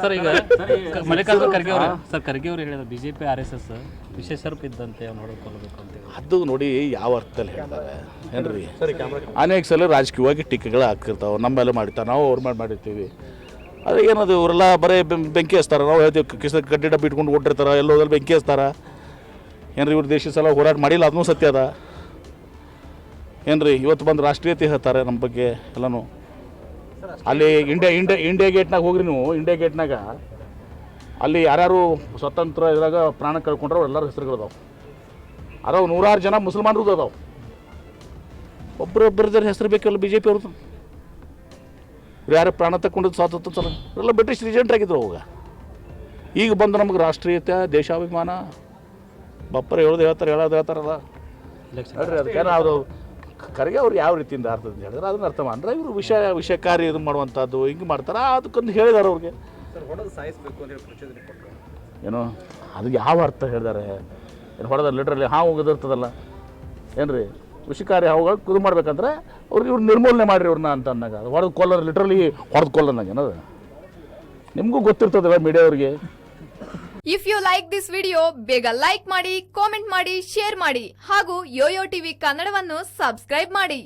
Sir ಈಗ ಮಲ್ಲಿಕಾರ್ಜುನ ಖರ್ಗೆ ಅವರು sir Kharge ಅವರು ಹೇಳಿದ್ರು ಬಿಜೆಪಿ RSS ವಿಶೇಷ ರೂಪ ಇದ್ದಂತೆ ನೋಡಿಕೊಳ್ಳಬೇಕು ಅಂತ ಹೇಳಿ. ಅದು ನೋಡಿ ಯಾವ ಅರ್ಥದಲ್ಲಿ ಹೇಳ್ತಾರೆ ಏನ್ರಿ, ಅನೇಕ ಸಲ ರಾಜಕೀಯವಾಗಿ ಟೀಕೆಗಳು ಆಗ್ತಿರ್ತಾವೆ, ನಮ್ಮೆಲ್ಲ ಮಾಡಿರ್ತಾರೆ, ನಾವು ಅವ್ರ ಮೇಲೆ ಮಾಡಿರ್ತೀವಿ. ಅದು ಏನದು ಇವರೆಲ್ಲ ಬರೀ ಬೆಂಕಿ ಹಚ್ತಾರೆ, ನಾವು ಹೇಳ್ತೀವಿ ಕಿಸ ಕಡ್ಡಿ ಡಬ್ಬಿ ಇಟ್ಕೊಂಡು ಓಡಿರ್ತಾರೆ, ಎಲ್ಲೋದಲ್ಲಿ ಬೆಂಕಿ ಹಚ್ತಾರೆ ಏನ್ರಿ. ಇವ್ರು ದೇಶದ ಸಲ ಹೋರಾಟ ಮಾಡಿಲ್ಲ, ಅದನ್ನೂ ಸತ್ಯ ಅದ ಏನ್ರಿ. ಇವತ್ತು ಬಂದು ರಾಷ್ಟ್ರೀಯತೆ ಹೇಳ್ತಾರೆ ನಮ್ಮ ಬಗ್ಗೆ ಎಲ್ಲನೂ. ಅಲ್ಲಿ ಇಂಡಿಯಾ ಗೇಟ್ನಾಗ ಹೋಗ್ರಿ ನೀವು, ಇಂಡಿಯಾ ಗೇಟ್ನಾಗ ಅಲ್ಲಿ ಯಾರ್ಯಾರು ಸ್ವತಂತ್ರ ಇದ್ರಾಗ ಪ್ರಾಣ ಕಳ್ಕೊಂಡ್ರೆ ಎಲ್ಲರ ಹೆಸರುಗಳದಾವೆ. ಅದಾವ 100 ಜನ ಮುಸಲ್ಮಾನರು ಅದಾವೆ, ಒಬ್ಬರೊಬ್ಬರದ್ರ ಹೆಸರು ಬೇಕಲ್ಲ BJP ಅವ್ರದ್ದು. ಯಾರು ಪ್ರಾಣ ತಗೊಂಡಿದ್ದು ಸ್ವಾತಂತ್ರ್ಯ ಸಲ ಎಲ್ಲ ಬ್ರಿಟಿಷ್ ರೀಜೆಂಟ್ ಆಗಿದ್ರು ಅವಾಗ. ಈಗ ಬಂದು ನಮಗೆ ರಾಷ್ಟ್ರೀಯತೆ ದೇಶಾಭಿಮಾನ ಬಪ್ಪರ ಹೇಳ್ತಾರಲ್ಲ ನೋಡ್ರಿ. ಅದಕ್ಕೆ ಅವರು ಖರ್ಗೆ ಅವ್ರು ಯಾವ ರೀತಿಯಿಂದ ಅರ್ಥದ ಹೇಳಿದ್ರೆ ಅದನ್ನ ಅರ್ಥ ಮಾಡ್ರೆ ಇವರು ವಿಷಯಕಾರಿ ಇದು ಮಾಡುವಂಥದ್ದು ಹಿಂಗೆ ಮಾಡ್ತಾರೆ, ಅದಕ್ಕೊಂದು ಹೇಳಿದಾರೆ ಅವ್ರಿಗೆ ಏನೋ. ಅದು ಯಾವ ಅರ್ಥ ಹೇಳಿದ್ದಾರೆ ಏನು, ಹೊಡೆದ ಲಿಟ್ರಲ್ಲಿ ಹಾವು ಹೋಗೋದಿರ್ತದಲ್ಲ ಏನ್ರಿ. ವಿಷಕಾರಿ ಹಾವುಗಳು ಇದು ಮಾಡ್ಬೇಕಂದ್ರೆ ಅವ್ರಿಗೆ ಇವ್ರು ನಿರ್ಮೂಲನೆ ಮಾಡಿರಿ ಇವ್ರನ್ನ ಅಂತ ಅಂದಾಗ, ಹೊಡೆದು ಕೊಲ್ಲರ್ ಲಿಟ್ರಲಿ ಹೊಡೆದು ಕೊಲ್ಲಂದಾಗ ಏನದು ನಿಮಗೂ ಗೊತ್ತಿರ್ತದಲ್ಲ ಮೀಡಿಯಾವ್ರಿಗೆ. If you like this video ಬೇಗ ಲೈಕ್ ಮಾಡಿ, ಕಾಮೆಂಟ್ ಮಾಡಿ, ಶೇರ್ ಮಾಡಿ ಹಾಗೂ ಯೋಯೋ ಟಿವಿ ಕನ್ನಡವನ್ನು ಸಬ್ಸ್ಕ್ರೈಬ್ ಮಾಡಿ.